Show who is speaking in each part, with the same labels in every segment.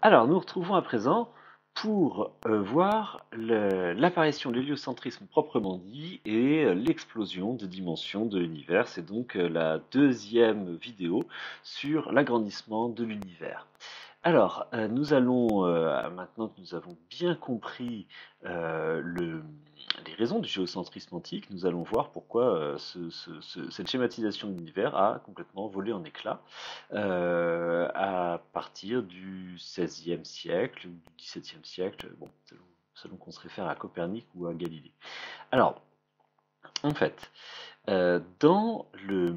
Speaker 1: Alors, nous retrouvons à présent pour voir l'apparition de l'héliocentrisme proprement dit et l'explosion de dimensions de l'univers. C'est donc la deuxième vidéo sur l'agrandissement de l'univers. Alors, maintenant que nous avons bien compris les raisons du géocentrisme antique, nous allons voir pourquoi cette schématisation de l'univers a complètement volé en éclats à partir du XVIe siècle ou du XVIIe siècle, bon, selon qu'on se réfère à Copernic ou à Galilée. Alors, en fait, dans le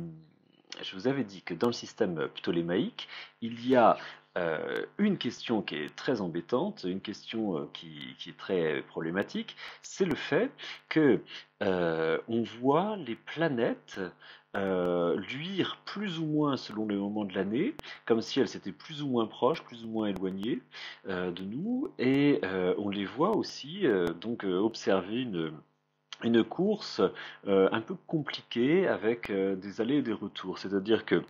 Speaker 1: je vous avais dit que dans le système ptolémaïque, il y a une question qui est très embêtante, une question qui est très problématique, c'est le fait que on voit les planètes luire plus ou moins selon les moments de l'année, comme si elles étaient plus ou moins proches, plus ou moins éloignées de nous, et on les voit aussi observer une course un peu compliquée avec des allers et des retours. C'est-à-dire que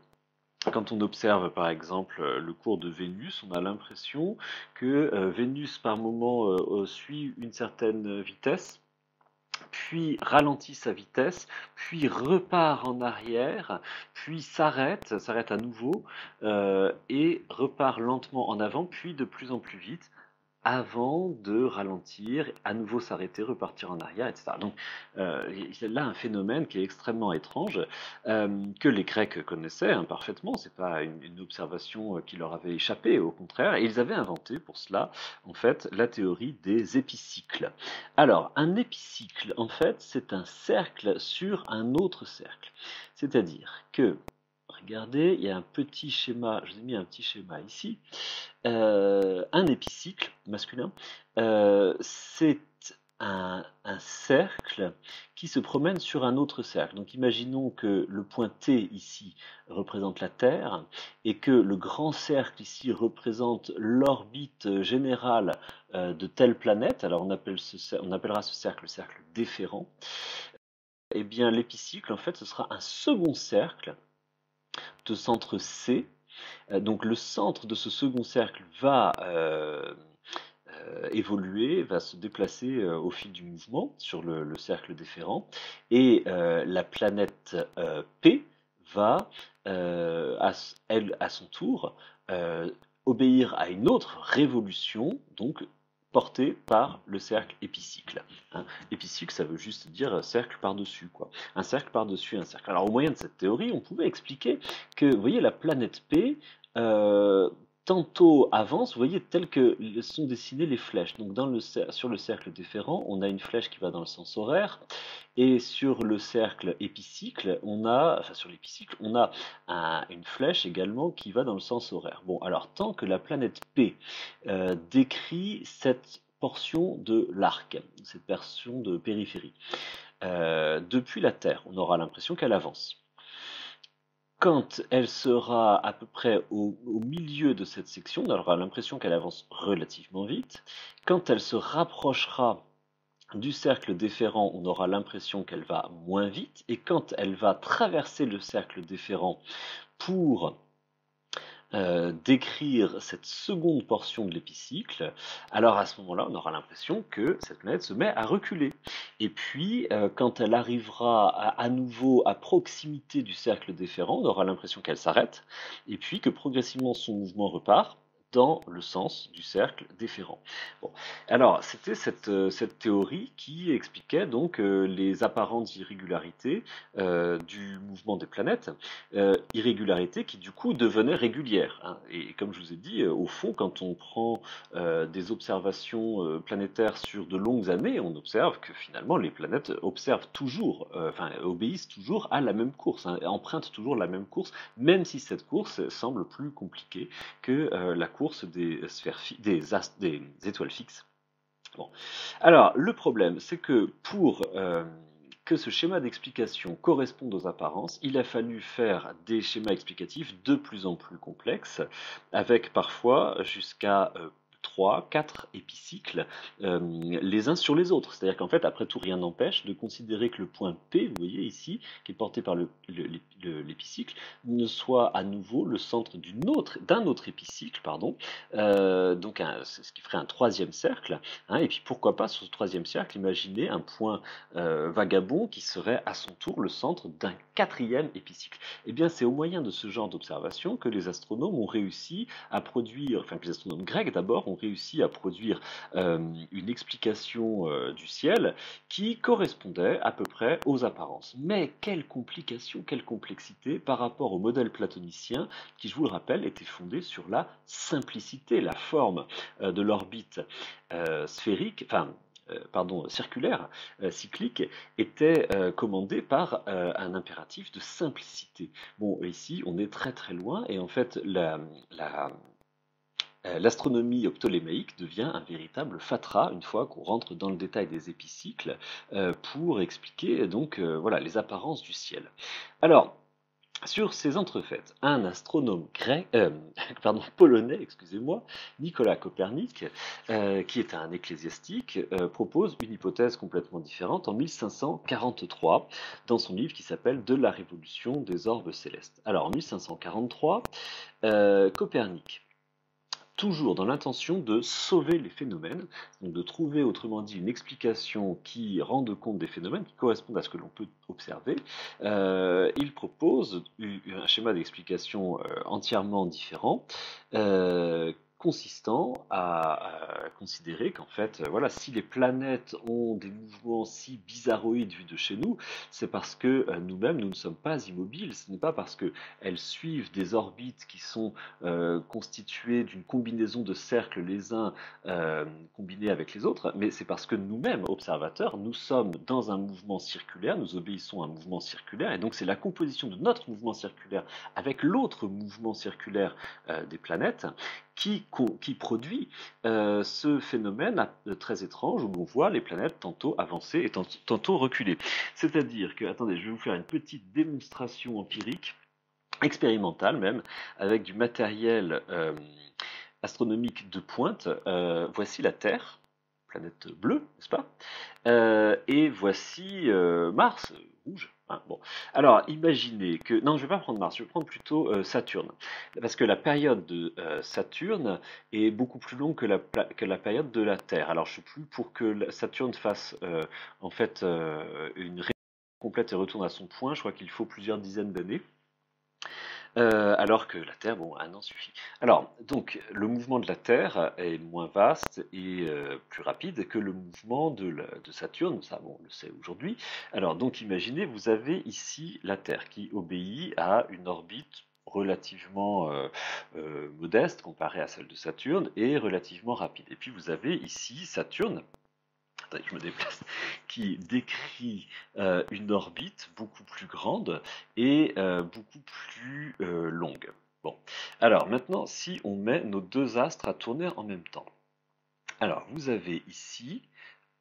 Speaker 1: quand on observe par exemple le cours de Vénus, on a l'impression que Vénus par moment suit une certaine vitesse, puis ralentit sa vitesse, puis repart en arrière, puis s'arrête à nouveau et repart lentement en avant, puis de plus en plus vite avant de ralentir, à nouveau s'arrêter, repartir en arrière, etc. Donc il y a là un phénomène qui est extrêmement étrange, que les Grecs connaissaient parfaitement, c'est pas une observation qui leur avait échappé, au contraire, et ils avaient inventé pour cela, en fait, la théorie des épicycles. Alors, un épicycle, en fait, c'est un cercle sur un autre cercle. C'est-à-dire que, regardez, il y a un petit schéma, je vous ai mis un petit schéma ici, un épicycle masculin, c'est un cercle qui se promène sur un autre cercle. Donc imaginons que le point T ici représente la Terre et que le grand cercle ici représente l'orbite générale de telle planète. Alors on appellera ce cercle le cercle déférent. Eh bien l'épicycle, en fait, ce sera un second cercle de centre C. Donc le centre de ce second cercle va évoluer, va se déplacer au fil du mouvement sur le cercle déférent, et la planète P va, elle, à son tour, obéir à une autre révolution, donc portée par le cercle épicycle. Hein. Épicycle, ça veut juste dire cercle par-dessus, quoi. Un cercle par-dessus un cercle. Alors, au moyen de cette théorie, on pouvait expliquer que, vous voyez, la planète P, tantôt avance, vous voyez, telles que sont dessinées les flèches. Donc sur le cercle déférent, on a une flèche qui va dans le sens horaire, et sur le cercle épicycle, sur l'épicycle, on a une flèche également qui va dans le sens horaire. Bon, alors tant que la planète P décrit cette portion de l'arc, cette portion de périphérie, depuis la Terre, on aura l'impression qu'elle avance. Quand elle sera à peu près au milieu de cette section, on aura l'impression qu'elle avance relativement vite. Quand elle se rapprochera du cercle déférent, on aura l'impression qu'elle va moins vite. Et quand elle va traverser le cercle déférent pour décrire cette seconde portion de l'épicycle, alors à ce moment-là, on aura l'impression que cette planète se met à reculer. Et puis, quand elle arrivera à nouveau à proximité du cercle déférent, on aura l'impression qu'elle s'arrête, et puis que progressivement son mouvement repart dans le sens du cercle déférent. Bon. Alors, c'était cette théorie qui expliquait donc les apparentes irrégularités du mouvement des planètes, irrégularités qui du coup devenaient régulières. Hein. Et comme je vous ai dit, au fond, quand on prend des observations planétaires sur de longues années, on observe que finalement les planètes obéissent toujours à la même course, hein, empruntent toujours la même course, même si cette course semble plus compliquée que la course des étoiles fixes. Bon. Alors, le problème, c'est que pour que ce schéma d'explication corresponde aux apparences, il a fallu faire des schémas explicatifs de plus en plus complexes, avec parfois jusqu'à 3, 4 épicycles les uns sur les autres. C'est-à-dire qu'en fait, après tout, rien n'empêche de considérer que le point P, vous voyez ici, qui est porté par l'épicycle, ne soit à nouveau le centre d'un autre épicycle, pardon. Donc c'est ce qui ferait un troisième cercle. Hein, et puis pourquoi pas sur ce troisième cercle, imaginez un point vagabond qui serait à son tour le centre d'un quatrième épicycle. Eh bien, c'est au moyen de ce genre d'observation que les astronomes ont réussi à produire, enfin que les astronomes grecs d'abord ont réussi à produire une explication du ciel qui correspondait à peu près aux apparences. Mais quelle complication, quelle complexité par rapport au modèle platonicien qui, je vous le rappelle, était fondé sur la simplicité, la forme de l'orbite sphérique, enfin pardon, circulaire, cyclique, était commandée par un impératif de simplicité. Bon, ici, on est très très loin, et en fait, l'astronomie ptolémaïque devient un véritable fatras une fois qu'on rentre dans le détail des épicycles pour expliquer donc voilà les apparences du ciel. Alors, sur ces entrefaites, un astronome polonais, excusez-moi, Nicolas Copernic, qui est un ecclésiastique, propose une hypothèse complètement différente en 1543 dans son livre qui s'appelle De la révolution des orbes célestes. Alors en 1543, Copernic, toujours dans l'intention de sauver les phénomènes, donc de trouver autrement dit une explication qui rende compte des phénomènes, qui correspondent à ce que l'on peut observer, il propose un schéma d'explication entièrement différent, consistant à considérer qu'en fait, voilà, si les planètes ont des mouvements si bizarroïdes vus de chez nous, c'est parce que nous-mêmes, nous ne sommes pas immobiles, ce n'est pas parce qu'elles suivent des orbites qui sont constituées d'une combinaison de cercles les uns combinés avec les autres, mais c'est parce que nous-mêmes, observateurs, nous sommes dans un mouvement circulaire, nous obéissons à un mouvement circulaire, et donc c'est la composition de notre mouvement circulaire avec l'autre mouvement circulaire des planètes qui produit ce phénomène très étrange où l'on voit les planètes tantôt avancer et tantôt reculer. C'est-à-dire que, attendez, je vais vous faire une petite démonstration empirique, expérimentale même, avec du matériel astronomique de pointe. Voici la Terre, planète bleue, n'est-ce pas? Et voici Mars, rouge. Hein, bon. Alors, imaginez que... Non, je ne vais pas prendre Mars, je vais prendre plutôt Saturne. Parce que la période de Saturne est beaucoup plus longue que la période de la Terre. Alors, je suis plus pour que Saturne fasse en fait une révolution complète et retourne à son point. Je crois qu'il faut plusieurs dizaines d'années. Alors que la Terre, bon, un an suffit. Alors, donc, le mouvement de la Terre est moins vaste et plus rapide que le mouvement de Saturne, ça, bon, on le sait aujourd'hui. Alors, donc, imaginez, vous avez ici la Terre qui obéit à une orbite relativement modeste comparée à celle de Saturne et relativement rapide. Et puis, vous avez ici Saturne, attendez, je me déplace, qui décrit une orbite beaucoup plus grande et beaucoup plus longue. Bon, alors maintenant, si on met nos deux astres à tourner en même temps. Alors, vous avez ici,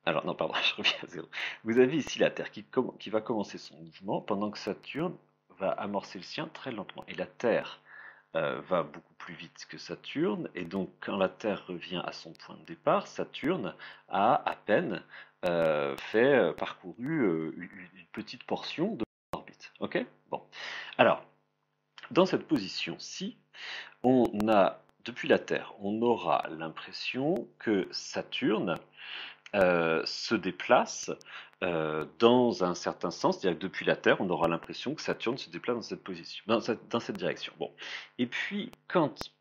Speaker 1: alors non, pardon, je reviens à zéro. Vous avez ici la Terre qui va commencer son mouvement pendant que Saturne va amorcer le sien très lentement. Et la Terre va beaucoup plus vite que Saturne, et donc quand la Terre revient à son point de départ, Saturne a à peine parcouru une petite portion de l'orbite. Ok? Bon. Alors, dans cette position-ci, on a, depuis la Terre, on aura l'impression que Saturne se déplace dans un certain sens, c'est-à-dire que depuis la Terre, on aura l'impression que Saturne se déplace dans cette position, dans cette direction. Bon. Et puis, quand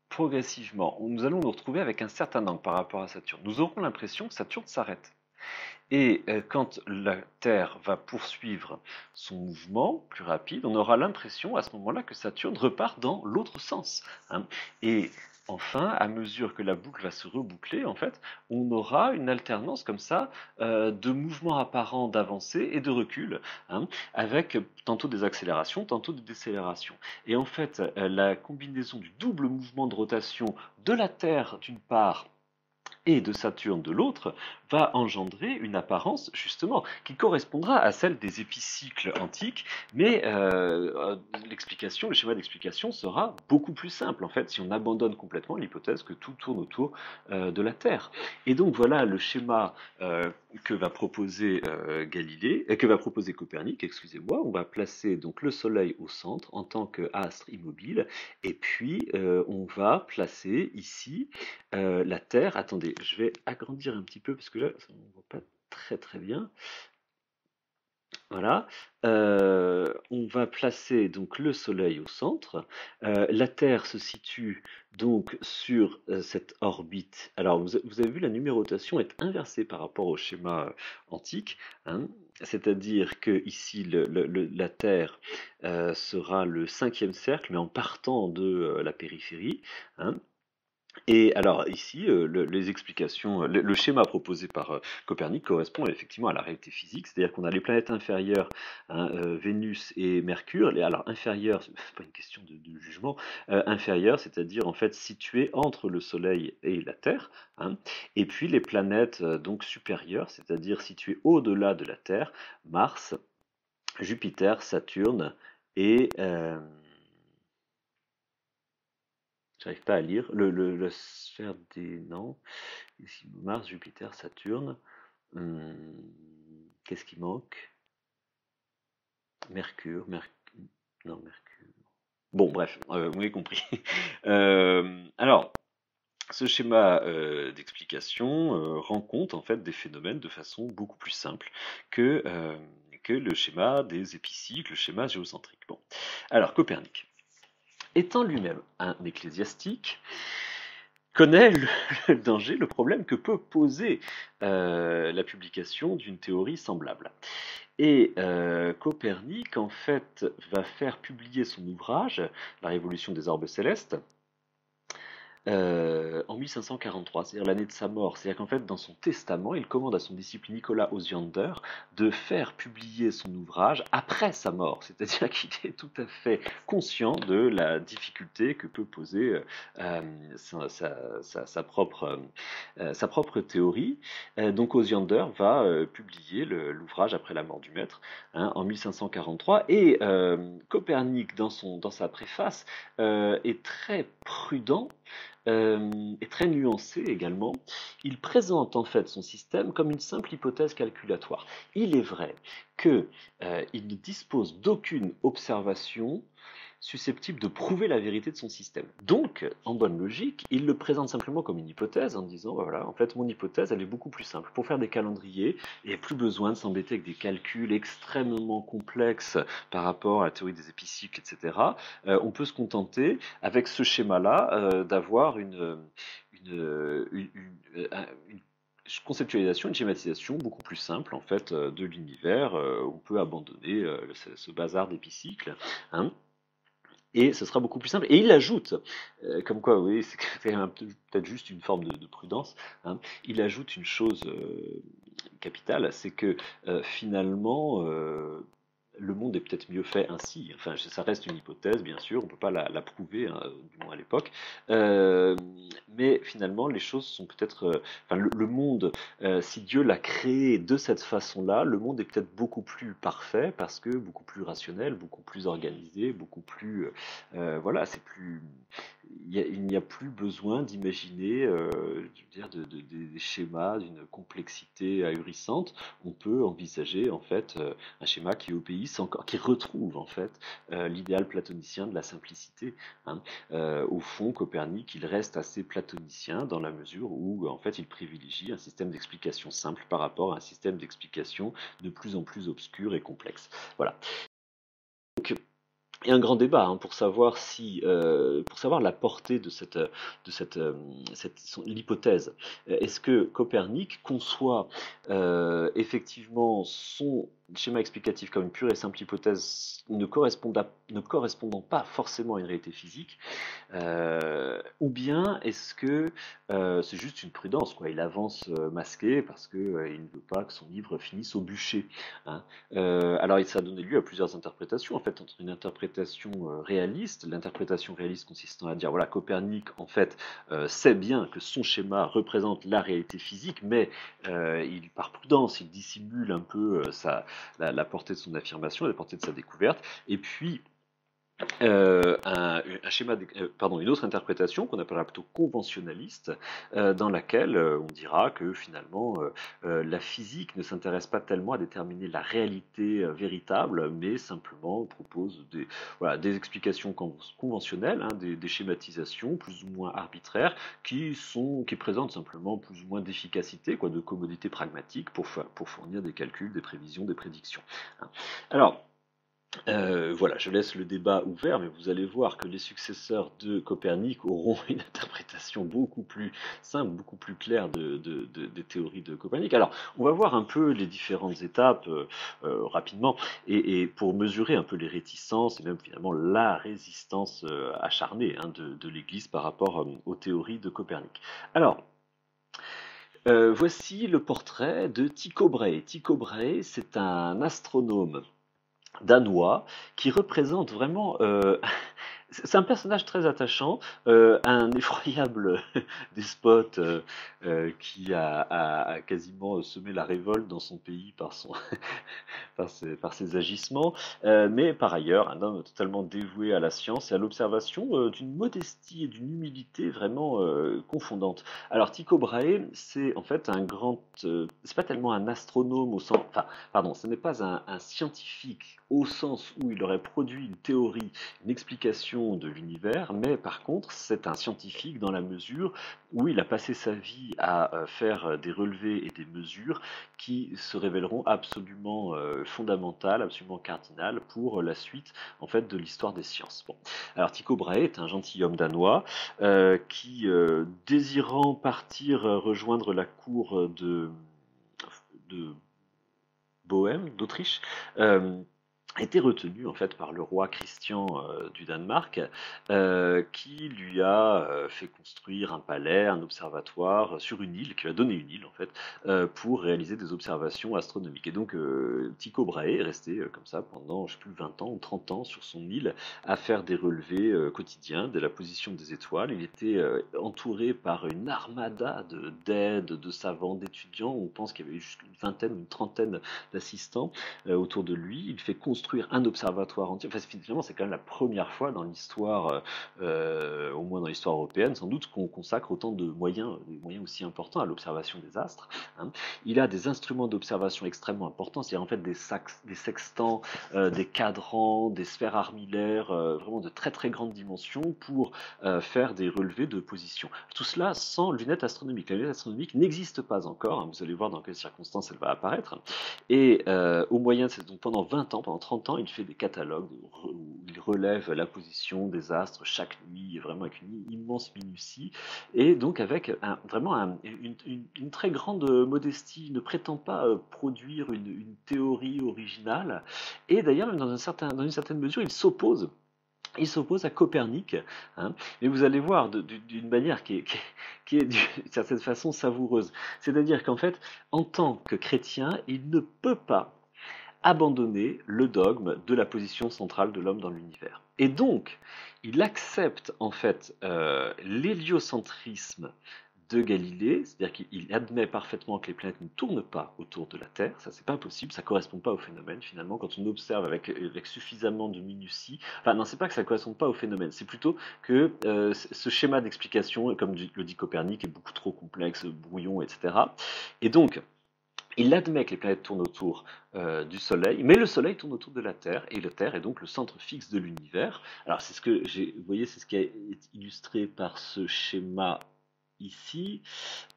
Speaker 1: progressivement, nous allons nous retrouver avec un certain angle par rapport à Saturne, nous aurons l'impression que Saturne s'arrête. Et quand la Terre va poursuivre son mouvement plus rapide, on aura l'impression à ce moment-là que Saturne repart dans l'autre sens. Hein. Et enfin, à mesure que la boucle va se reboucler, en fait, on aura une alternance comme ça de mouvements apparents d'avancée et de recul, hein, avec tantôt des accélérations, tantôt des décélérations. Et en fait, la combinaison du double mouvement de rotation de la Terre d'une part et de Saturne de l'autre, va engendrer une apparence justement qui correspondra à celle des épicycles antiques, mais le schéma d'explication sera beaucoup plus simple en fait si on abandonne complètement l'hypothèse que tout tourne autour de la Terre. Et donc voilà le schéma que va proposer que va proposer Copernic, excusez-moi. On va placer donc le Soleil au centre en tant qu'astre immobile, et puis on va placer ici la Terre. Attendez, je vais agrandir un petit peu parce que là, on ne voit pas très très bien. Voilà. On va placer donc le Soleil au centre. La Terre se situe donc sur cette orbite. Alors, vous avez vu, la numérotation est inversée par rapport au schéma antique, hein. C'est-à-dire que ici, la Terre sera le cinquième cercle, mais en partant de la périphérie, hein. Et alors ici, les explications, le schéma proposé par Copernic correspond effectivement à la réalité physique, c'est-à-dire qu'on a les planètes inférieures, hein, Vénus et Mercure. Alors inférieures, c'est pas une question de jugement, inférieures, c'est-à-dire en fait situées entre le Soleil et la Terre, hein. Et puis les planètes donc supérieures, c'est-à-dire situées au-delà de la Terre, Mars, Jupiter, Saturne et j'arrive pas à lire. La sphère des... Non. Ici, Mars, Jupiter, Saturne. Qu'est-ce qui manque? Mercure. Non, Mercure. Bon, bref, vous m'avez compris. Alors, ce schéma d'explication rend compte en fait des phénomènes de façon beaucoup plus simple que le schéma des épicycles, le schéma géocentrique. Bon. Alors, Copernic, étant lui-même un ecclésiastique, connaît le danger, le problème que peut poser la publication d'une théorie semblable. Et Copernic, en fait, va faire publier son ouvrage, La Révolution des orbes célestes, en 1543, c'est-à-dire l'année de sa mort. C'est-à-dire qu'en fait, dans son testament, il commande à son disciple Nicolas Osiander de faire publier son ouvrage après sa mort. C'est-à-dire qu'il est tout à fait conscient de la difficulté que peut poser sa propre théorie. Donc Osiander va publier l'ouvrage après la mort du maître, hein, en 1543. Et Copernic, dans sa préface, est très prudent est très nuancé également. Il présente en fait son système comme une simple hypothèse calculatoire. Il est vrai qu'il ne dispose d'aucune observation susceptible de prouver la vérité de son système. Donc, en bonne logique, il le présente simplement comme une hypothèse en disant, bah voilà, en fait, mon hypothèse, elle est beaucoup plus simple. Pour faire des calendriers, il n'y a plus besoin de s'embêter avec des calculs extrêmement complexes par rapport à la théorie des épicycles, etc. On peut se contenter, avec ce schéma-là, d'avoir une conceptualisation, une schématisation beaucoup plus simple en fait de l'univers. On peut abandonner ce bazar d'épicycles, hein. Et ce sera beaucoup plus simple. Et il ajoute, comme quoi, oui, c'est peut-être juste une forme de prudence, hein. Il ajoute une chose capitale, c'est que finalement, le monde est peut-être mieux fait ainsi. Enfin, ça reste une hypothèse, bien sûr, on ne peut pas la prouver, hein, du moins à l'époque. Mais finalement, les choses sont peut-être. Enfin, le monde, si Dieu l'a créé de cette façon-là, le monde est peut-être beaucoup plus parfait parce que beaucoup plus rationnel, beaucoup plus organisé, beaucoup plus. Voilà, c'est plus. Il n'y a plus besoin d'imaginer, je veux dire, des schémas d'une complexité ahurissante. On peut envisager en fait un schéma qui obéisse encore, qui retrouve en fait l'idéal platonicien de la simplicité, hein. Au fond, Copernic, il reste assez platonicien dans la mesure où en fait il privilégie un système d'explication simple par rapport à un système d'explication de plus en plus obscur et complexe. Voilà. Donc, il y a un grand débat, hein, pour savoir la portée de l'hypothèse. Est-ce que Copernic conçoit effectivement son schéma explicatif comme une pure et simple hypothèse ne correspondant pas forcément à une réalité physique, ou bien est-ce que c'est juste une prudence, quoi. Il avance masqué parce que il ne veut pas que son livre finisse au bûcher, hein. Alors, ça a donné lieu à plusieurs interprétations, en fait, entre une interprétation réaliste, l'interprétation réaliste consistant à dire, voilà, Copernic, en fait, sait bien que son schéma représente la réalité physique, mais par prudence, il dissimule un peu la portée de son affirmation, la portée de sa découverte, et puis une autre interprétation qu'on appellera plutôt conventionnaliste, dans laquelle on dira que finalement la physique ne s'intéresse pas tellement à déterminer la réalité véritable, mais simplement propose des explications conventionnelles, hein, des schématisations plus ou moins arbitraires qui présentent simplement plus ou moins d'efficacité, quoi, de commodité pragmatique pour fournir des calculs, des prévisions, des prédictions, hein. Alors, voilà, je laisse le débat ouvert, mais vous allez voir que les successeurs de Copernic auront une interprétation beaucoup plus simple, beaucoup plus claire des théories de Copernic. Alors, on va voir un peu les différentes étapes rapidement, et pour mesurer un peu les réticences et même finalement la résistance acharnée, hein, de l'Église par rapport aux théories de Copernic. Alors, voici le portrait de Tycho Brahe. Tycho Brahe, c'est un astronome danois qui représente vraiment c'est un personnage très attachant, un effroyable despote qui a quasiment semé la révolte dans son pays par ses agissements, mais par ailleurs un homme totalement dévoué à la science et à l'observation, d'une modestie et d'une humilité vraiment confondantes. Alors Tycho Brahe, c'est en fait c'est pas tellement un astronome au sens, enfin, pardon, ce n'est pas un scientifique au sens où il aurait produit une théorie, une explication de l'univers, mais par contre, c'est un scientifique dans la mesure où il a passé sa vie à faire des relevés et des mesures qui se révéleront absolument fondamentales, absolument cardinales pour la suite en fait de l'histoire des sciences. Bon. Alors Tycho Brahe est un gentilhomme danois qui, désirant partir rejoindre la cour de Bohême, d'Autriche, a été retenu en fait par le roi Christian du Danemark, qui lui a fait construire un palais, un observatoire sur une île, qui lui a donné une île en fait, pour réaliser des observations astronomiques. Et donc Tycho Brahe est resté comme ça pendant, je sais plus, 20 ans ou 30 ans sur son île à faire des relevés quotidiens de la position des étoiles. Il était entouré par une armada d'aides, de savants, d'étudiants. On pense qu'il y avait jusqu'à une vingtaine, une trentaine d'assistants autour de lui. Il fait construire un observatoire entier. Enfin, finalement, c'est quand même la première fois dans l'histoire, au moins dans l'histoire européenne, sans doute, qu'on consacre autant des moyens aussi importants à l'observation des astres, hein. Il a des instruments d'observation extrêmement importants, c'est-à-dire en fait des sextants, des cadrans, des sphères armillaires, vraiment de très très grandes dimensions pour faire des relevés de position. Tout cela sans lunettes astronomiques. La lunette astronomique n'existe pas encore, hein. Vous allez voir dans quelles circonstances elle va apparaître. Et au moyen, c'est donc pendant 20 ans, pendant 30 ans, il fait des catalogues où il relève la position des astres chaque nuit, vraiment avec une immense minutie, et donc avec une très grande modestie. Il ne prétend pas produire une théorie originale, et d'ailleurs, même dans une certaine mesure, il s'oppose à Copernic, hein, mais vous allez voir d'une manière qui est d'une certaine façon savoureuse. C'est-à-dire qu'en fait, en tant que chrétien, il ne peut pas abandonner le dogme de la position centrale de l'homme dans l'univers. Et donc, il accepte en fait l'héliocentrisme de Galilée, c'est-à-dire qu'il admet parfaitement que les planètes ne tournent pas autour de la Terre, ça c'est pas possible, ça correspond pas au phénomène finalement, quand on observe avec suffisamment de minutie, enfin non, c'est pas que ça correspond pas au phénomène, c'est plutôt que ce schéma d'explication, comme le dit Copernic, est beaucoup trop complexe, brouillon, etc. Et donc, il admet que les planètes tournent autour du Soleil, mais le Soleil tourne autour de la Terre, et la Terre est donc le centre fixe de l'univers. Alors c'est ce que vous voyez, c'est ce qui est illustré par ce schéma ici.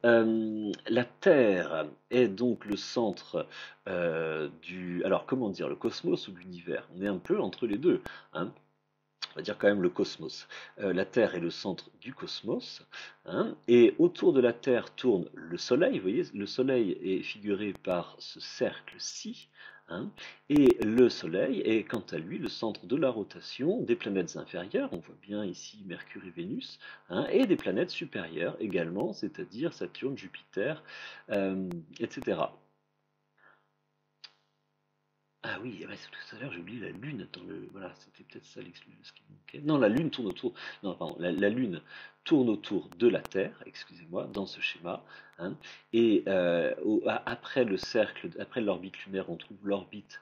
Speaker 1: La Terre est donc le centre alors comment dire, le cosmos ou l'univers. On est un peu entre les deux, hein. On va dire quand même le cosmos. La Terre est le centre du cosmos, hein, et autour de la Terre tourne le Soleil. Vous voyez, le Soleil est figuré par ce cercle-ci, hein, et le Soleil est quant à lui le centre de la rotation des planètes inférieures, on voit bien ici Mercure et Vénus, hein, et des planètes supérieures également, c'est-à-dire Saturne, Jupiter, etc. Ah oui, ah bah, tout à l'heure j'ai oublié la Lune. Attends, voilà, c'était peut-être ça ce qui manquait. Non, la Lune tourne autour. Non, pardon, la Lune tourne autour de la Terre, excusez-moi, dans ce schéma, hein. Et après le cercle, après l'orbite lunaire, on trouve l'orbite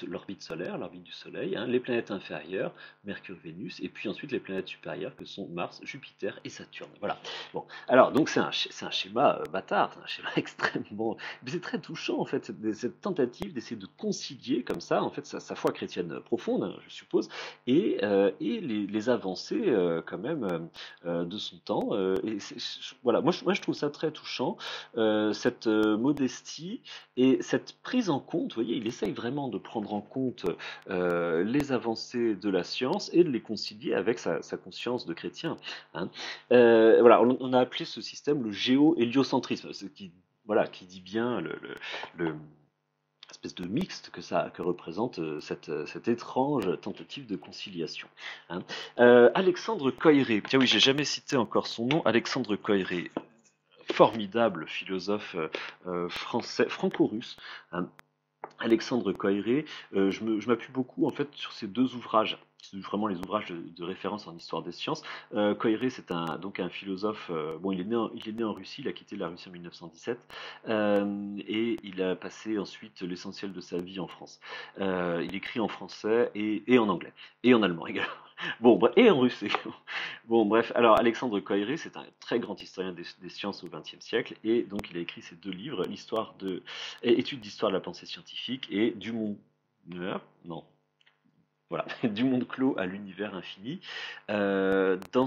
Speaker 1: l'orbite solaire, l'orbite du Soleil, hein, les planètes inférieures, Mercure, Vénus, et puis ensuite les planètes supérieures que sont Mars, Jupiter et Saturne. Voilà. Bon, alors donc c'est un schéma bâtard, c'est un schéma extrêmement mais c'est très touchant en fait, cette tentative d'essayer de concilier comme ça, en fait, sa foi chrétienne profonde, hein, je suppose, et les avancées quand même de son temps. Voilà, moi je trouve ça très touchant, cette modestie et cette prise en compte. Vous voyez, il essaye vraiment de prendre en compte les avancées de la science et de les concilier avec sa conscience de chrétien, hein. Voilà, on a appelé ce système le géo-héliocentrisme, ce qui voilà, qui dit bien le espèce de mixte que représente cette étrange tentative de conciliation, hein. Alexandre Coiré, tiens oui, j'ai jamais cité encore son nom, Alexandre Coiré, formidable philosophe français, franco-russe, hein. Alexandre Coiré, je m'appuie beaucoup en fait sur ces deux ouvrages, qui sont vraiment les ouvrages de référence en histoire des sciences. Coiré, c'est donc un philosophe. Bon, il est né en Russie, il a quitté la Russie en 1917 et il a passé ensuite l'essentiel de sa vie en France. Il écrit en français et en anglais et en allemand également. Bon, et en russe également. Bon, bref, alors Alexandre Coiré, c'est un très grand historien des sciences au XXe siècle, et donc il a écrit ces deux livres, Études d'histoire de la pensée scientifique et du monde, non, voilà, du monde clos à l'univers infini. Dans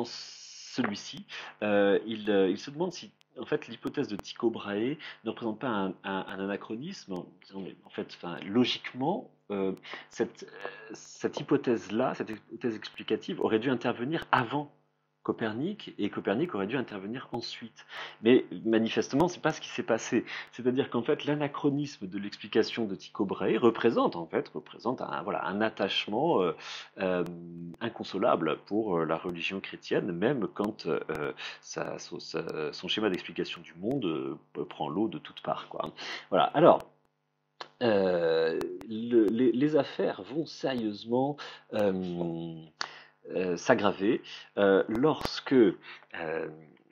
Speaker 1: celui-ci, il se demande si en fait, l'hypothèse de Tycho Brahe ne représente pas un anachronisme. En fait, enfin, logiquement, cette hypothèse-là, cette hypothèse explicative, aurait dû intervenir avant Copernic, et Copernic aurait dû intervenir ensuite. Mais manifestement, c'est pas ce qui s'est passé. C'est-à-dire qu'en fait, l'anachronisme de l'explication de Tycho Brahe représente voilà, un attachement inconsolable pour la religion chrétienne, même quand son schéma d'explication du monde prend l'eau de toutes parts, quoi. Voilà. Alors, les affaires vont sérieusement s'aggraver lorsque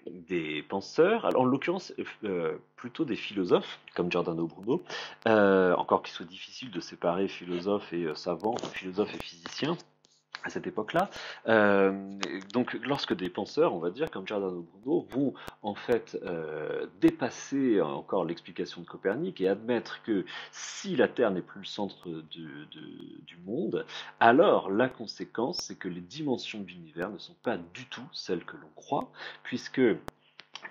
Speaker 1: des penseurs, alors en l'occurrence plutôt des philosophes comme Giordano Bruno, encore qu'il soit difficile de séparer philosophes et savants, philosophes et physiciens à cette époque-là. Donc, lorsque des penseurs, on va dire, comme Giordano Bruno, vont en fait dépasser encore l'explication de Copernic et admettre que si la Terre n'est plus le centre du monde, alors la conséquence, c'est que les dimensions de l'univers ne sont pas du tout celles que l'on croit, puisque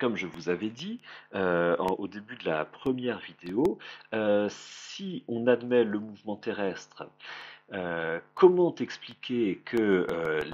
Speaker 1: comme je vous avais dit au début de la première vidéo, si on admet le mouvement terrestre, comment expliquer que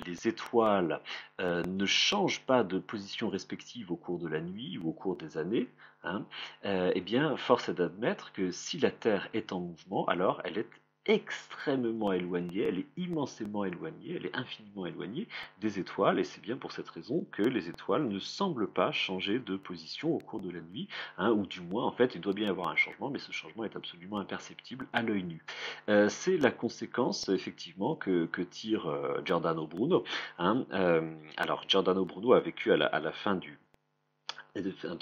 Speaker 1: les étoiles ne changent pas de position respective au cours de la nuit ou au cours des années, hein, eh bien, force est d'admettre que si la Terre est en mouvement, alors elle est extrêmement éloignée, elle est immensément éloignée, elle est infiniment éloignée des étoiles, et c'est bien pour cette raison que les étoiles ne semblent pas changer de position au cours de la nuit, hein, ou du moins, en fait, il doit bien y avoir un changement, mais ce changement est absolument imperceptible à l'œil nu. C'est la conséquence effectivement que tire Giordano Bruno, hein. Alors Giordano Bruno a vécu à la fin du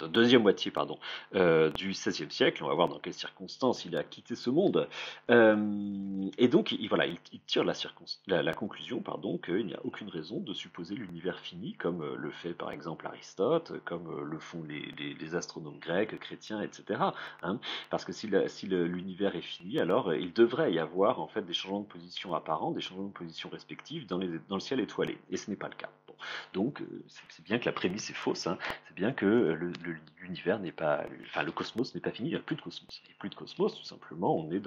Speaker 1: deuxième moitié pardon, du XVIe siècle. On va voir dans quelles circonstances il a quitté ce monde. Et donc, voilà, il tire la conclusion pardon, qu'il n'y a aucune raison de supposer l'univers fini, comme le fait par exemple Aristote, comme le font les astronomes grecs, chrétiens, etc. Hein, parce que si l'univers est fini, alors il devrait y avoir en fait des changements de position apparents, des changements de position respectifs dans le ciel étoilé. Et ce n'est pas le cas. Bon. Donc, c'est bien que la prémisse est fausse, hein. C'est bien que l'univers n'est pas, enfin le cosmos n'est pas fini, il n'y a plus de cosmos. Il n'y a plus de cosmos, tout simplement, on est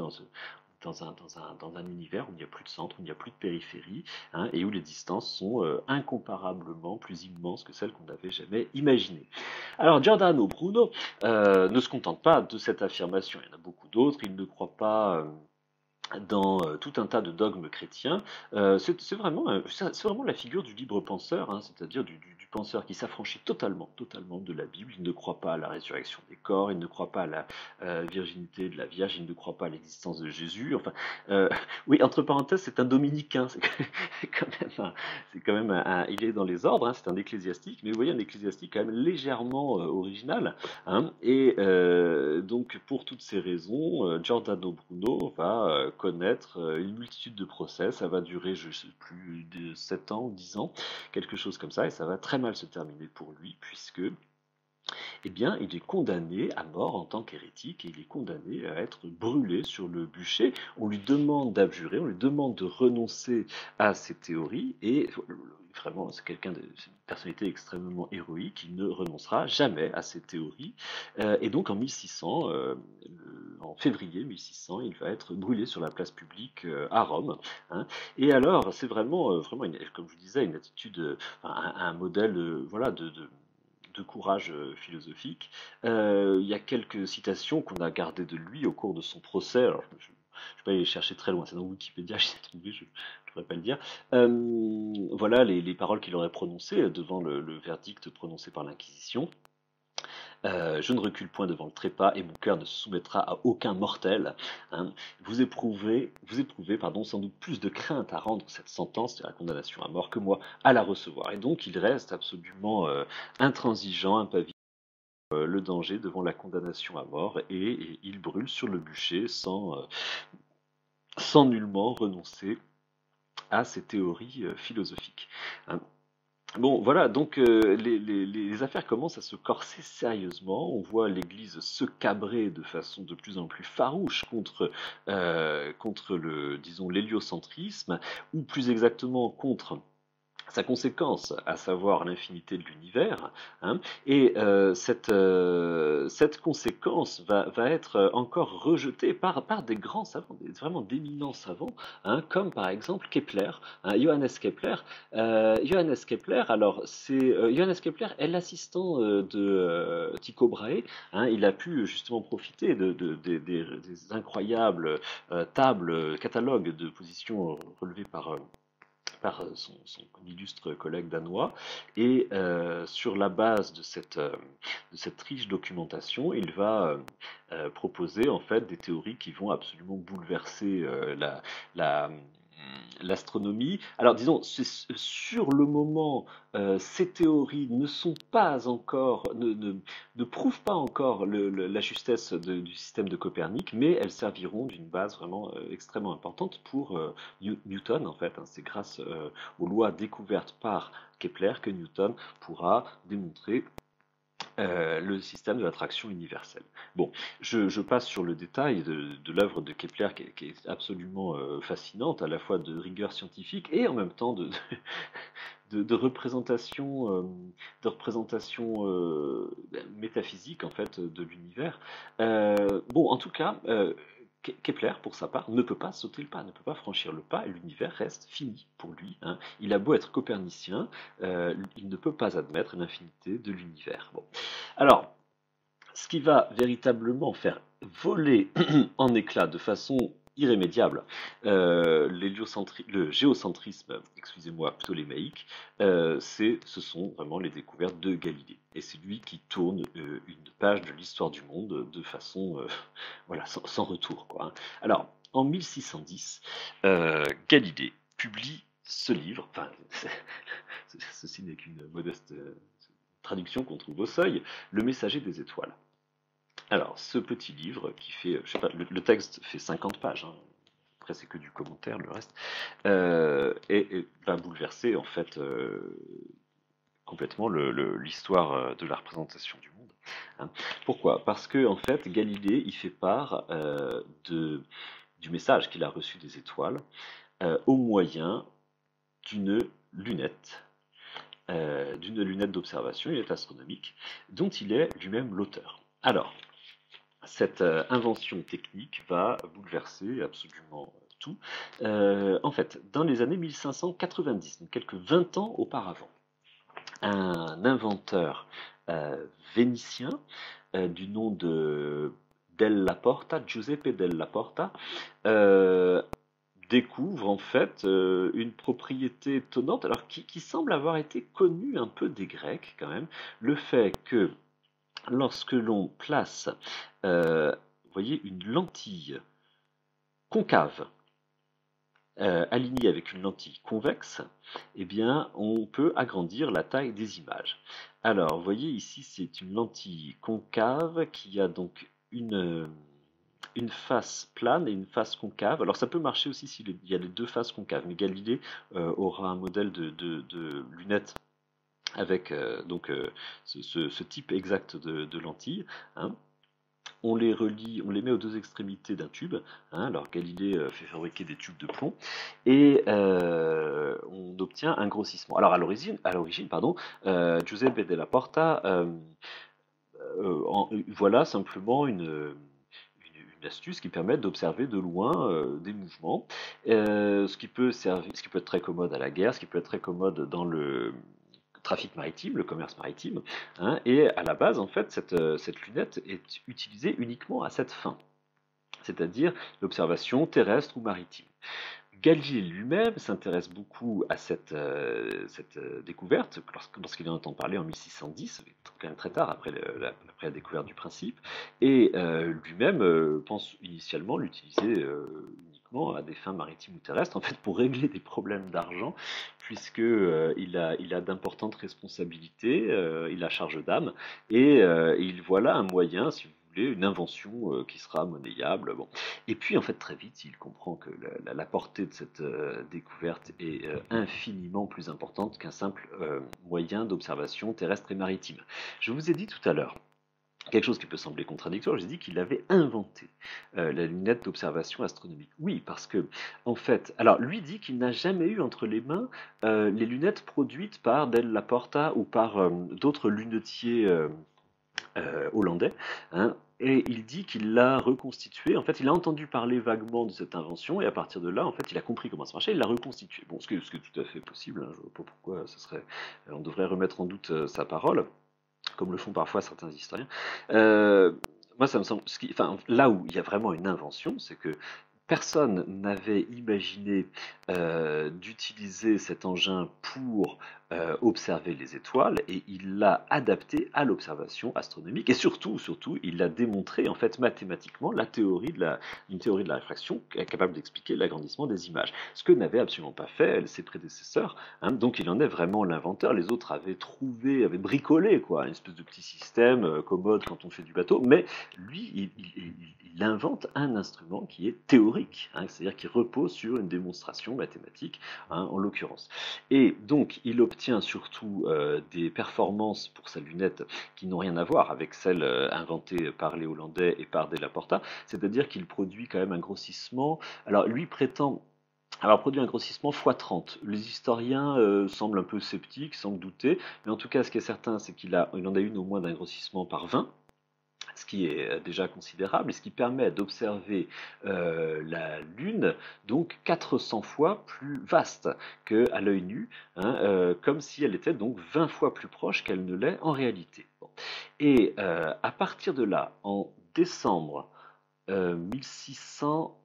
Speaker 1: dans un univers où il n'y a plus de centre, où il n'y a plus de périphérie, hein, et où les distances sont incomparablement plus immenses que celles qu'on n'avait jamais imaginées. Alors Giordano Bruno ne se contente pas de cette affirmation, il y en a beaucoup d'autres, il ne croit pas dans tout un tas de dogmes chrétiens. C'est vraiment la figure du libre penseur, hein, c'est-à-dire du penseur qui s'affranchit totalement de la Bible. Il ne croit pas à la résurrection des corps, il ne croit pas à la virginité de la Vierge, il ne croit pas à l'existence de Jésus. Enfin, euh, oui, entre parenthèses, c'est un dominicain, c'est quand même, il est dans les ordres, hein, c'est un ecclésiastique, mais vous voyez, un ecclésiastique quand même légèrement original. Hein, et donc, pour toutes ces raisons, Giordano Bruno va connaître une multitude de procès. Ça va durer, je ne sais plus, de 7 ans ou 10 ans, quelque chose comme ça, et ça va très mal se terminer pour lui, puisque eh bien, il est condamné à mort en tant qu'hérétique et il est condamné à être brûlé sur le bûcher. On lui demande d'abjurer, on lui demande de renoncer à ses théories et vraiment, c'est une personnalité extrêmement héroïque. Il ne renoncera jamais à ses théories. Et donc, en 1600, en février 1600, il va être brûlé sur la place publique à Rome. Hein. Et alors, c'est vraiment comme je vous disais, une attitude, un modèle, voilà, de courage philosophique. Il y a quelques citations qu'on a gardées de lui au cours de son procès. Alors, je ne vais pas aller chercher très loin, c'est dans Wikipédia, j'ai trouvé, je ne pourrais pas le dire. Voilà les paroles qu'il aurait prononcées devant le verdict prononcé par l'Inquisition. Je ne recule point devant le trépas et mon cœur ne se soumettra à aucun mortel. Hein. Vous éprouvez sans doute plus de crainte à rendre cette sentence, c'est-à-dire la condamnation à mort, que moi à la recevoir. Et donc il reste absolument intransigeant, impavible le danger devant la condamnation à mort et il brûle sur le bûcher sans nullement renoncer à ses théories philosophiques. Hein. Bon, voilà, donc les affaires commencent à se corser sérieusement. On voit l'Église se cabrer de façon de plus en plus farouche contre disons, l'héliocentrisme, ou plus exactement contre sa conséquence, à savoir l'infinité de l'univers, hein, et cette conséquence va être encore rejetée par des grands savants, vraiment d'éminents savants, hein, comme par exemple Kepler, hein, Johannes Kepler. Johannes Kepler, alors Johannes Kepler est l'assistant de Tycho Brahe. Hein, il a pu justement profiter des incroyables tables, catalogues de positions relevées par son illustre collègue danois. Et sur la base de cette riche documentation, il va proposer en fait des théories qui vont absolument bouleverser la, l'astronomie. Alors disons, sur le moment, ces théories ne sont pas encore, ne prouvent pas encore la justesse du système de Copernic, mais elles serviront d'une base vraiment extrêmement importante pour Newton en fait. Hein. C'est grâce aux lois découvertes par Kepler que Newton pourra démontrer le système de l'attraction universelle. Bon, je passe sur le détail de l'œuvre de Kepler qui est absolument fascinante, à la fois de rigueur scientifique et en même temps de représentation, métaphysique en fait de l'univers. Bon, en tout cas, Kepler, pour sa part, ne peut pas sauter le pas, ne peut pas franchir le pas, et l'univers reste fini pour lui. Hein. Il a beau être copernicien, il ne peut pas admettre l'infinité de l'univers. Bon. Alors, ce qui va véritablement faire voler en éclats de façon irrémédiable le géocentrisme, excusez-moi, ptolémaïque, ce sont vraiment les découvertes de Galilée. Et c'est lui qui tourne une page de l'histoire du monde de façon voilà, sans retour, quoi. Hein. Alors, en 1610, Galilée publie ce livre, enfin, ceci n'est qu'une modeste traduction qu'on trouve au seuil, Le Messager des étoiles. Alors, ce petit livre qui fait, je sais pas, le texte fait 50 pages, hein. Après c'est que du commentaire, le reste, et va bouleverser en fait complètement l'histoire de la représentation du monde. Hein. Pourquoi? Parce que en fait, Galilée, il fait part du message qu'il a reçu des étoiles au moyen d'une lunette d'observation, une lunette astronomique, dont il est lui-même l'auteur. Alors, cette invention technique va bouleverser absolument tout. En fait, dans les années 1590, donc quelques 20 ans auparavant, un inventeur vénitien du nom de Della Porta, Giuseppe Della Porta, euh, découvre en fait une propriété étonnante, alors qui semble avoir été connue un peu des Grecs quand même, le fait que lorsque l'on place, vous voyez, une lentille concave alignée avec une lentille convexe, eh bien, on peut agrandir la taille des images. Alors, vous voyez ici, c'est une lentille concave qui a donc une face plane et une face concave. Alors, ça peut marcher aussi s'il y a les deux faces concaves, mais Galilée aura un modèle de lunettes avec ce type exact de lentilles, hein. On les relie, on les met aux deux extrémités d'un tube, hein. Alors Galilée fait fabriquer des tubes de plomb et on obtient un grossissement. Alors à l'origine, pardon, Giuseppe della Porta voilà simplement une astuce qui permet d'observer de loin des mouvements, ce qui peut être très commode à la guerre, ce qui peut être très commode dans le trafic maritime, le commerce maritime, hein. Et à la base, en fait, cette lunette est utilisée uniquement à cette fin, c'est-à-dire l'observation terrestre ou maritime. Galilée lui-même s'intéresse beaucoup à cette découverte lorsqu'il en entend parler en 1610, quand même très tard après la découverte du principe, et lui-même pense initialement l'utiliser uniquement à des fins maritimes ou terrestres, en fait pour régler des problèmes d'argent, puisque il a d'importantes responsabilités, il a charge d'âme, et il voit là un moyen, si vous voulez, une invention qui sera monnayable. Bon. Et puis, en fait, très vite, il comprend que la portée de cette découverte est infiniment plus importante qu'un simple moyen d'observation terrestre et maritime. Je vous ai dit tout à l'heure quelque chose qui peut sembler contradictoire, j'ai dit qu'il avait inventé la lunette d'observation astronomique. Oui, parce que, en fait, alors lui dit qu'il n'a jamais eu entre les mains les lunettes produites par Della Porta ou par d'autres lunetiers hollandais, hein, et il dit qu'il l'a reconstitué. En fait, il a entendu parler vaguement de cette invention, et à partir de là, en fait, il a compris comment ça marchait, il l'a reconstitué. Bon, ce qui est tout à fait possible, hein, je ne vois pas pourquoi on devrait remettre en doute sa parole, comme le font parfois certains historiens. Euh, Moi, ça me semble, enfin, là où il y a vraiment une invention, c'est que personne n'avait imaginé d'utiliser cet engin pour observer les étoiles, et il l'a adapté à l'observation astronomique, et surtout, il a démontré en fait mathématiquement une théorie de la réfraction capable d'expliquer l'agrandissement des images, ce que n'avaient absolument pas fait ses prédécesseurs, hein. Donc il en est vraiment l'inventeur. Les autres avaient bricolé quoi, une espèce de petit système commode quand on fait du bateau, mais lui, il invente un instrument qui est théorique, hein, c'est-à-dire qui repose sur une démonstration mathématique, hein, en l'occurrence. Et donc, il obtient surtout des performances pour sa lunette qui n'ont rien à voir avec celles inventées par les Hollandais et par Della Porta, c'est-à-dire qu'il produit quand même un grossissement. Alors, lui prétend avoir produit un grossissement x30. Les historiens semblent un peu sceptiques, semblent douter, mais en tout cas, ce qui est certain, c'est il en a une au moins d'un grossissement par 20, ce qui est déjà considérable et ce qui permet d'observer la Lune donc 400 fois plus vaste qu'à l'œil nu, hein, comme si elle était donc 20 fois plus proche qu'elle ne l'est en réalité. Bon. Et à partir de là, en décembre 1600,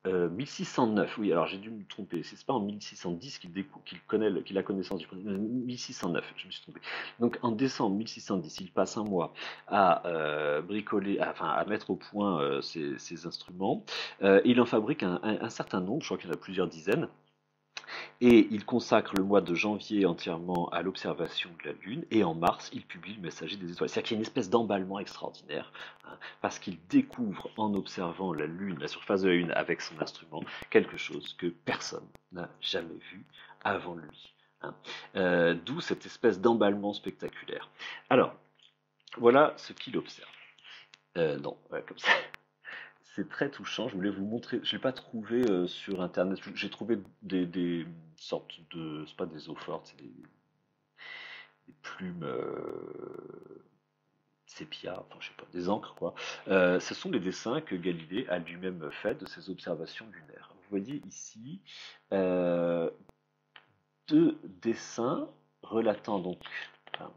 Speaker 1: 1609, oui, alors j'ai dû me tromper, c'est pas en 1610 qu'il a connaissance du principe, 1609, je me suis trompé. Donc en décembre 1610, il passe un mois à bricoler, enfin à mettre au point ces instruments. Il en fabrique un certain nombre, je crois qu'il y en a plusieurs dizaines. Et il consacre le mois de janvier entièrement à l'observation de la Lune, et en mars, il publie le Messager des étoiles. C'est-à-dire qu'il y a une espèce d'emballement extraordinaire, hein, parce qu'il découvre en observant la Lune, la surface de la Lune avec son instrument, quelque chose que personne n'a jamais vu avant lui, hein. D'où cette espèce d'emballement spectaculaire. Alors, voilà ce qu'il observe. Non, ouais, comme ça. C'est très touchant, je voulais vous montrer, je ne l'ai pas trouvé sur internet, j'ai trouvé des sortes de, c'est pas des eaux fortes, c'est des plumes sépia, enfin je sais pas, des encres quoi. Ce sont les dessins que Galilée a lui-même fait de ses observations lunaires. Vous voyez ici euh, deux dessins relatant donc, enfin,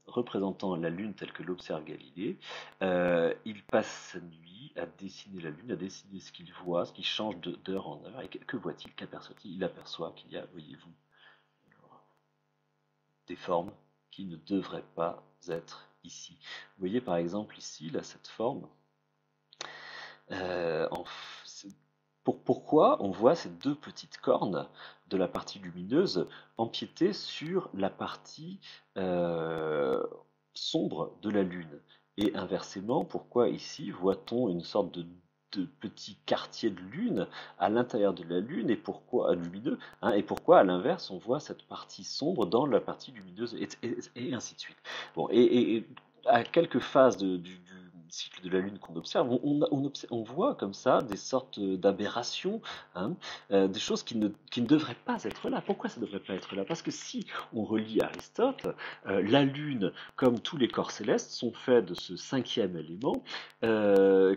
Speaker 1: représentant la Lune telle que l'observe Galilée. Il passe sa nuit à dessiner la Lune, à dessiner ce qu'il voit, ce qui change d'heure en heure. Et que voit-il? Qu'aperçoit-il? Il aperçoit qu'il y a, voyez-vous, des formes qui ne devraient pas être ici. Vous voyez par exemple ici, là, cette forme. Euh, en pourquoi on voit ces deux petites cornes de la partie lumineuse empiéter sur la partie euh, sombre de la Lune? Et inversement, pourquoi ici voit-on une sorte de petit quartier de Lune à l'intérieur de la Lune et pourquoi lumineux, hein, et pourquoi à l'inverse on voit cette partie sombre dans la partie lumineuse et ainsi de suite. Bon, et à quelques phases du cycle de la Lune qu'on observe, on voit comme ça des sortes d'aberrations, hein, des choses qui ne devraient pas être là. Pourquoi ça ne devrait pas être là? Parce que si on relit Aristote, la Lune, comme tous les corps célestes, sont faits de ce cinquième élément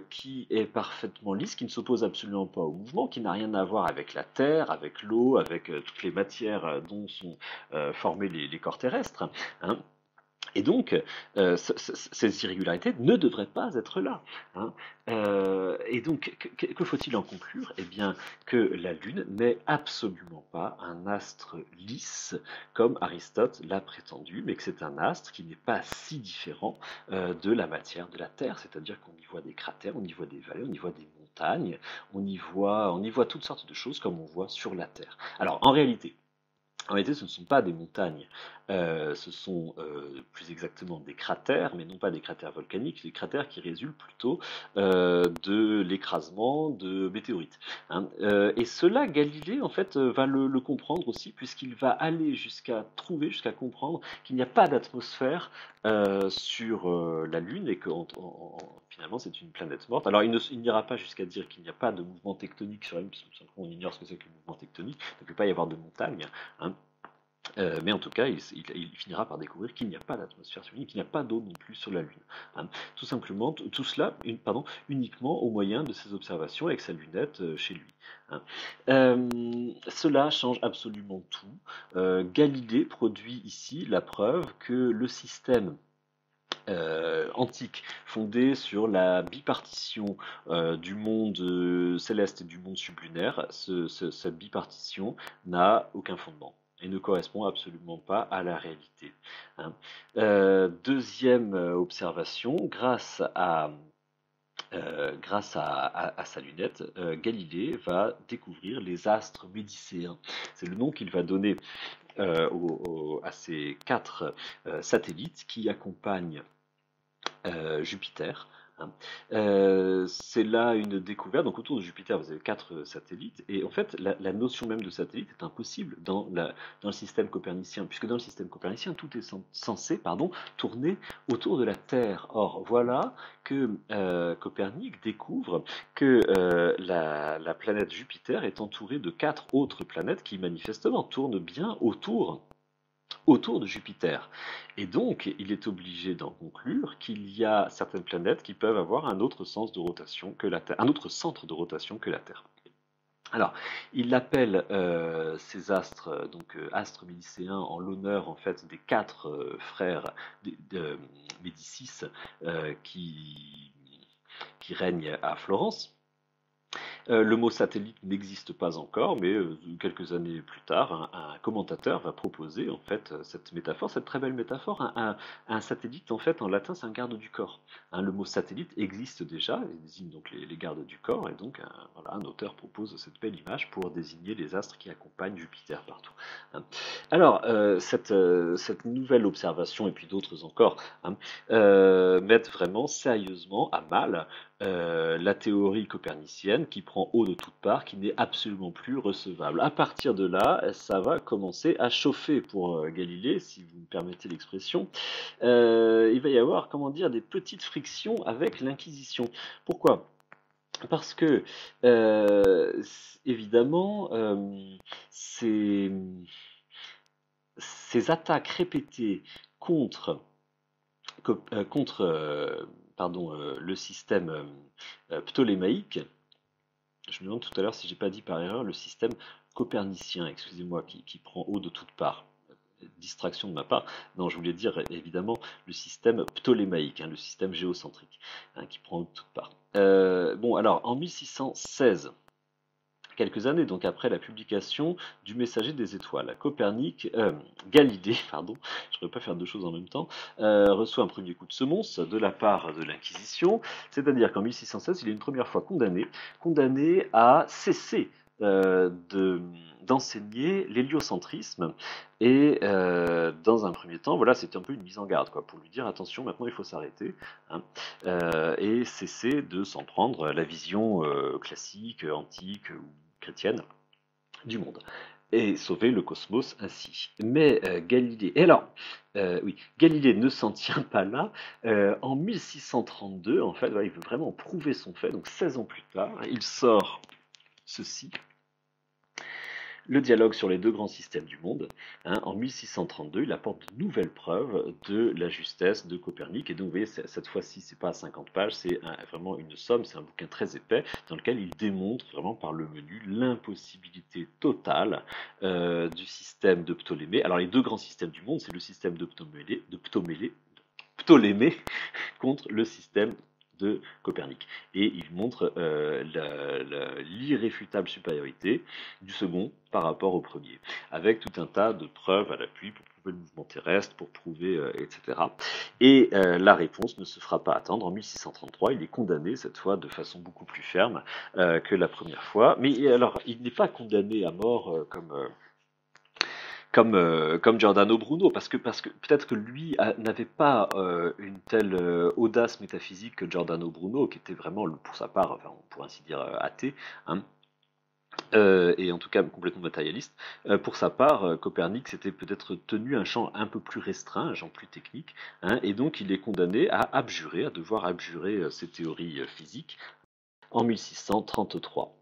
Speaker 1: qui est parfaitement lisse, qui ne s'oppose absolument pas au mouvement, qui n'a rien à voir avec la Terre, avec l'eau, avec toutes les matières dont sont formés les corps terrestres, hein. Et donc, ces irrégularités ne devraient pas être là, hein. Et donc, que faut-il en conclure? Eh bien, que la Lune n'est absolument pas un astre lisse, comme Aristote l'a prétendu, mais que c'est un astre qui n'est pas si différent de la matière de la Terre, c'est-à-dire qu'on y voit des cratères, on y voit des vallées, on y voit des montagnes, on y voit toutes sortes de choses comme on voit sur la Terre. Alors, en réalité, ce ne sont pas des montagnes, ce sont plus exactement des cratères, mais non pas des cratères volcaniques, des cratères qui résultent plutôt de l'écrasement de météorites, hein. Et cela, Galilée, en fait, va le comprendre aussi, puisqu'il va aller jusqu'à trouver, jusqu'à comprendre qu'il n'y a pas d'atmosphère sur la Lune et que finalement c'est une planète morte. Alors il n'ira pas jusqu'à dire qu'il n'y a pas de mouvement tectonique sur la Lune, parce que tout simplement on ignore ce que c'est que le mouvement tectonique, il ne peut pas y avoir de montagne, hein. Mais en tout cas, il finira par découvrir qu'il n'y a pas d'atmosphère sur la Lune, qu'il n'y a pas d'eau non plus sur la Lune, hein. Tout simplement, tout cela uniquement au moyen de ses observations avec sa lunette chez lui, hein. Cela change absolument tout. Galilée produit ici la preuve que le système antique, fondé sur la bipartition du monde céleste et du monde sublunaire, cette bipartition n'a aucun fondement et ne correspond absolument pas à la réalité, hein. Deuxième observation, grâce à sa lunette, Galilée va découvrir les astres médicéens. C'est le nom qu'il va donner à ces quatre satellites qui accompagnent Jupiter, hein. C'est là une découverte. Donc autour de Jupiter, vous avez quatre satellites. Et en fait, la notion même de satellite est impossible dans le système copernicien, puisque dans le système copernicien, tout est censé tourner autour de la Terre. Or, voilà que Copernic découvre que la planète Jupiter est entourée de quatre autres planètes qui manifestement tournent bien autour de Jupiter. Et donc, il est obligé d'en conclure qu'il y a certaines planètes qui peuvent avoir un autre sens de rotation que la Terre, un autre centre de rotation que la Terre. Alors, il appelle ces astres, astres médicéens, en l'honneur en fait des quatre frères de Médicis qui règnent à Florence. Le mot satellite n'existe pas encore, mais quelques années plus tard, un commentateur va proposer en fait cette métaphore, cette très belle métaphore. Un satellite, en fait, en latin, c'est un garde du corps, hein. Le mot satellite existe déjà, il désigne donc les gardes du corps, et donc voilà, un auteur propose cette belle image pour désigner les astres qui accompagnent Jupiter partout, hein. Alors, cette nouvelle observation, et puis d'autres encore, hein, mettent vraiment sérieusement à mal la théorie copernicienne qui prend eau de toutes parts, qui n'est absolument plus recevable. À partir de là, ça va commencer à chauffer pour Galilée, si vous me permettez l'expression. Il va y avoir, comment dire, des petites frictions avec l'Inquisition. Pourquoi? Parce que, évidemment, ces ces attaques répétées contre, contre le système ptolémaïque, je me demande tout à l'heure si j'ai pas dit par erreur le système copernicien, excusez-moi, qui prend haut de toutes parts. Distraction de ma part. Non, je voulais dire évidemment le système ptolémaïque, le système géocentrique, qui prend haut de toutes parts. Bon, alors en 1616, quelques années donc après la publication du Messager des étoiles, Galilée, pardon, je ne pourrais pas faire deux choses en même temps, reçoit un premier coup de semonce de la part de l'Inquisition, c'est-à-dire qu'en 1616, il est une première fois condamné à cesser d'enseigner l'héliocentrisme et dans un premier temps, voilà, c'était un peu une mise en garde quoi, pour lui dire attention, maintenant il faut s'arrêter et cesser de s'en prendre à la vision classique, antique ou chrétienne du monde et sauver le cosmos ainsi. Mais Galilée, et alors, oui, Galilée ne s'en tient pas là. En 1632, en fait, voilà, il veut vraiment prouver son fait. Donc 16 ans plus tard, il sort ceci. Le dialogue sur les deux grands systèmes du monde. En 1632, il apporte de nouvelles preuves de la justesse de Copernic. Et donc, vous voyez, cette fois-ci, c'est pas 50 pages, c'est vraiment une somme, c'est un bouquin très épais, dans lequel il démontre vraiment par le menu l'impossibilité totale du système de Ptolémée. Alors, les deux grands systèmes du monde, c'est le système de Ptolémée contre le système de Copernic. Et il montre l'irréfutable supériorité du second par rapport au premier, avec tout un tas de preuves à l'appui pour prouver le mouvement terrestre, pour prouver, etc. Et la réponse ne se fera pas attendre. En 1633, il est condamné, cette fois de façon beaucoup plus ferme que la première fois. Mais alors, il n'est pas condamné à mort comme Giordano Bruno, parce que peut-être que lui n'avait pas une telle audace métaphysique que Giordano Bruno, qui était vraiment, pour sa part, enfin, on pourrait ainsi dire athée, hein, et en tout cas complètement matérialiste. Pour sa part, Copernic s'était peut-être tenu un champ un peu plus restreint, un champ plus technique, et donc il est condamné à devoir abjurer ses théories physiques en 1633.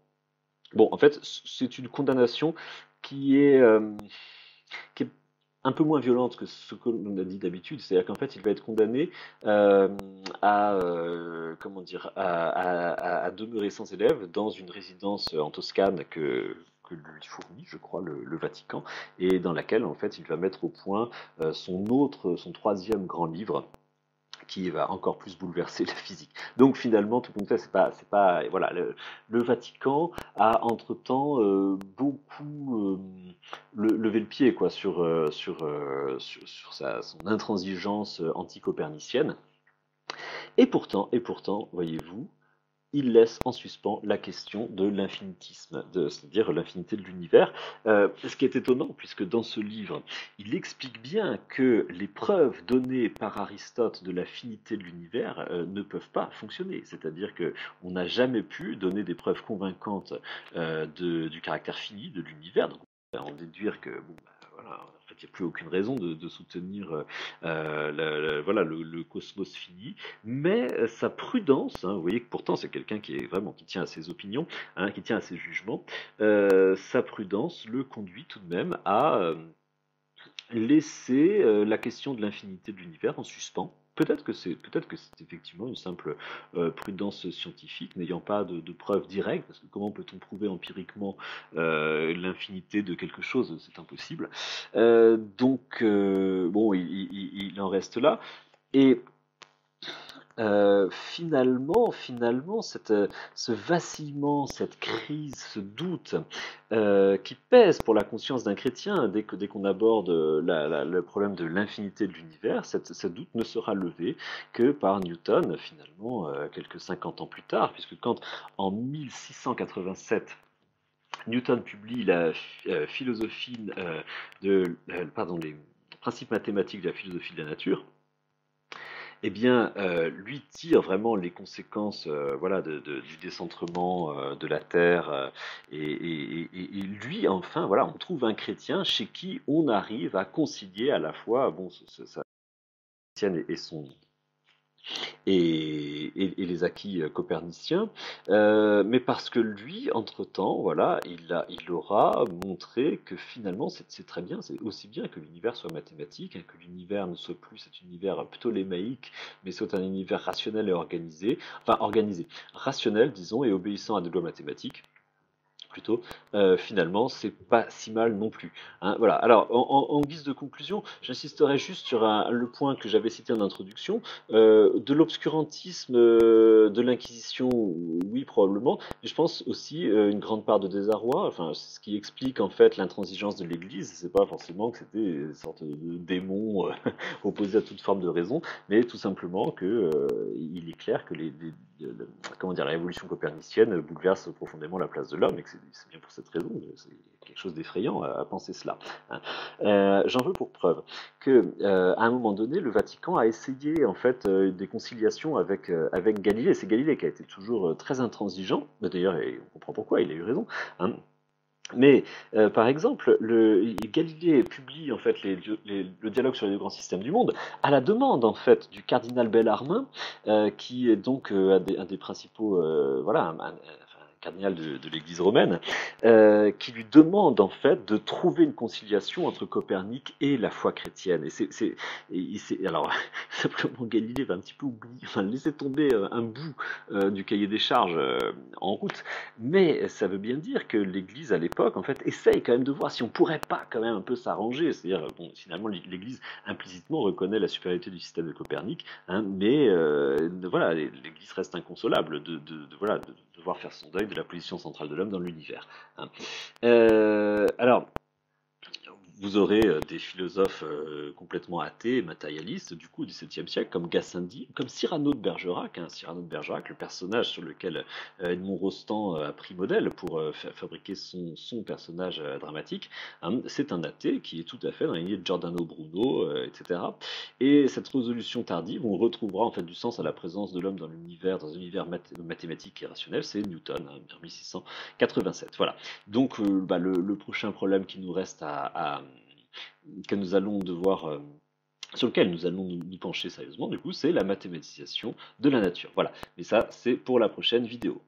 Speaker 1: Bon, en fait, c'est une condamnation qui est, qui est un peu moins violente que ce que l'on a dit d'habitude, c'est-à-dire qu'en fait il va être condamné comment dire, à demeurer sans élève dans une résidence en Toscane que lui fournit, je crois, le Vatican, et dans laquelle en fait il va mettre au point son troisième grand livre, qui va encore plus bouleverser la physique. Donc finalement, tout compte fait, voilà, le Vatican a entre-temps beaucoup levé le pied quoi sur son intransigeance anti-copernicienne. Et pourtant, voyez-vous, il laisse en suspens la question de l'infinitisme, c'est-à-dire l'infinité de l'univers. Ce qui est étonnant, puisque dans ce livre, il explique bien que les preuves données par Aristote de la finité de l'univers ne peuvent pas fonctionner. C'est-à-dire qu'on n'a jamais pu donner des preuves convaincantes du caractère fini de l'univers. Donc on peut en déduire que bon, voilà, en fait, il n'y a plus aucune raison de soutenir voilà, le cosmos fini, mais sa prudence, vous voyez que pourtant c'est quelqu'un qui tient à ses opinions, qui tient à ses jugements, sa prudence le conduit tout de même à laisser la question de l'infinité de l'univers en suspens. Peut-être que c'est effectivement une simple prudence scientifique, n'ayant pas de preuves directes, parce que comment peut-on prouver empiriquement l'infinité de quelque chose? C'est impossible. Donc, bon, il en reste là. Et finalement, ce vacillement, cette crise, ce doute qui pèse pour la conscience d'un chrétien dès qu'on aborde le problème de l'infinité de l'univers, ce doute ne sera levé que par Newton, finalement, quelques 50 ans plus tard, puisque quand en 1687, Newton publie la philosophie pardon, les principes mathématiques de la philosophie de la nature, eh bien, lui tire vraiment les conséquences voilà, du décentrement de la Terre. Et lui, enfin, voilà, on trouve un chrétien chez qui on arrive à concilier à la fois bon, sa chrétienne et et les acquis coperniciens, mais parce que lui, entre-temps, voilà, il aura montré que finalement c'est très bien, c'est aussi bien que l'univers soit mathématique, hein, que l'univers ne soit plus cet univers ptolémaïque, mais soit un univers rationnel et organisé, enfin organisé, rationnel, disons, et obéissant à des lois mathématiques plutôt, finalement, c'est pas si mal non plus. Hein, voilà. Alors, en guise de conclusion, j'insisterai juste sur le point que j'avais cité en introduction, de l'obscurantisme de l'Inquisition, oui, probablement, mais je pense aussi une grande part de désarroi, enfin, ce qui explique en fait l'intransigeance de l'Église, c'est pas forcément que c'était une sorte de démon opposé à toute forme de raison, mais tout simplement que il est clair que comment dire, la révolution copernicienne bouleverse profondément la place de l'homme et que c'est bien pour cette raison, c'est quelque chose d'effrayant à penser cela. Hein. J'en veux pour preuve que, à un moment donné, le Vatican a essayé en fait des conciliations avec Galilée. C'est Galilée qui a été toujours très intransigeant. D'ailleurs, on comprend pourquoi. Il a eu raison. Hein. Mais par exemple, Galilée publie en fait le dialogue sur les deux grands systèmes du monde à la demande en fait du cardinal Bellarmin, qui est donc un des principaux, voilà, enfin, un cardinal de l'Église romaine, qui lui demande en fait de trouver une conciliation entre Copernic et la foi chrétienne. Alors simplement Galilée va un petit peu oublier, enfin laisser tomber un bout du cahier des charges en route. Mais ça veut bien dire que l'Église à l'époque, en fait, essaye quand même de voir si on pourrait pas quand même un peu s'arranger. C'est-à-dire, bon, finalement, l'Église implicitement reconnaît la supériorité du système de Copernic, hein, mais voilà, l'Église reste inconsolable voilà, de devoir faire son deuil de la position centrale de l'homme dans l'univers. Hein. Alors, vous aurez des philosophes complètement athées, matérialistes, du coup, au XVIIe siècle, comme Gassendi, comme Cyrano de Bergerac, hein, Cyrano de Bergerac, le personnage sur lequel Edmond Rostand a pris modèle pour fabriquer son personnage dramatique. Hein, c'est un athée qui est tout à fait dans la lignée de Giordano Bruno, etc. Et cette résolution tardive, on retrouvera en fait du sens à la présence de l'homme dans l'univers, dans un univers mathématique et rationnel, c'est Newton, hein, en 1687. Voilà. Donc, bah, le prochain problème qui nous reste que nous allons devoir, sur lequel nous allons nous pencher sérieusement, du coup, c'est la mathématisation de la nature. Voilà. Mais ça, c'est pour la prochaine vidéo.